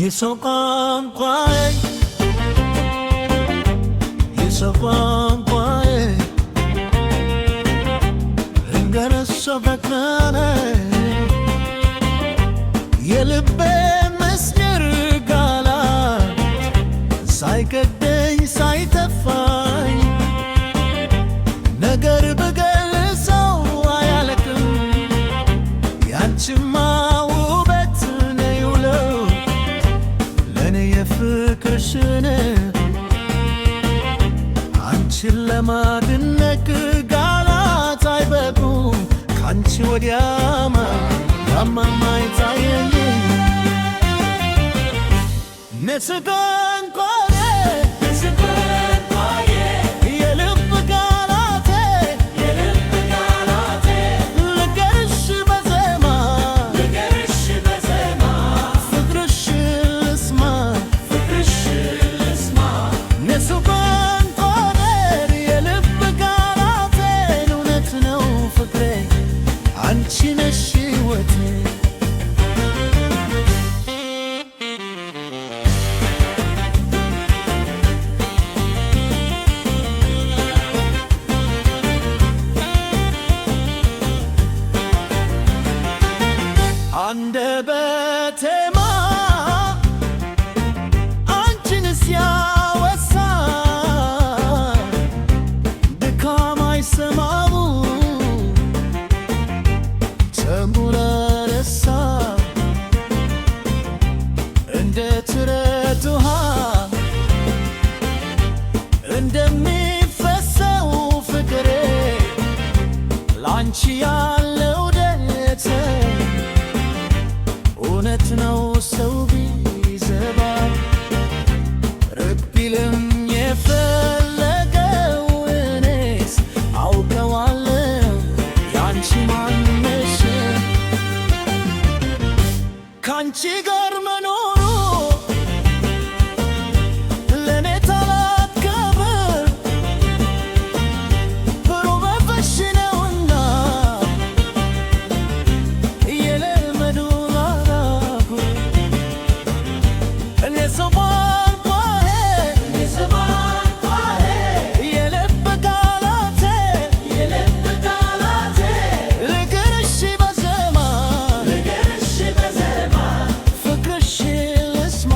የሰው ቋንቋዬ የሰው ቋንቋዬ ልንገርህ በቃሌ የልቤ ምስጢር ቃላት ሳይገደኝ ሳይተፋኝ ነገር ብገልጸው አያልቅም ያንቺማ ውበት ነው ለኔ የፍቅርሽን አንቺን ለማድነቅ ቃላት አይበቁም ካንቺ ወዲያማ ማይታየኝ ንስቀንቆሬ የልብ ቃላቴ ልንገርሽ በዜማ ፍቅርሽን ልስማ ንስቀንቆሬ የልብ ቃላቴን እውነት ነው ፍቅሬ አንቺ ነሽ ሕይወቴ አንደበቴማ አንቺን ሲያወሳ ድካም አይሰማው ተሙረረሳ እንደ ትረት ውሃ እንደሚፈሰው ፍቅሬ ላንቺ ያለው ደቴ እውነት ነው ሰው ቢዘባ ርቅ ቢልም የፈለገው እኔስ አውቀዋለሁ ያንቺ ማንነሽ ካንቺ ጋር መኖሩ ለኔ ታላቅ ክብር ብሩህ መንፈስሽ ነውና የለመዱ የሰው ቋንቋዬ የልብ ቃላቴ ልንገርሽ በዜማ ፍቅርሽን ልስማ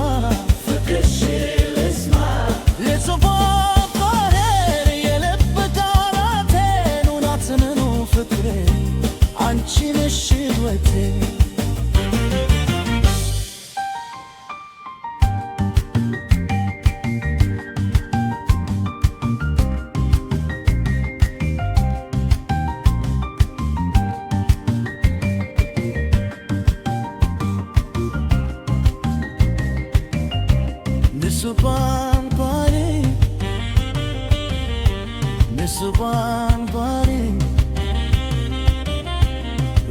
የሰው ቋንቋዬ የልብ ቃላቴን እውነት ነው ፍቅሬ አንቺ ነሽ ሕይወቴ ንስባንባሪ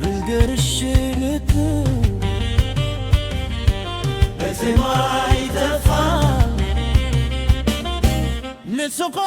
ልንገርሽ ልክ በዜማ ይጠፋል ንስባ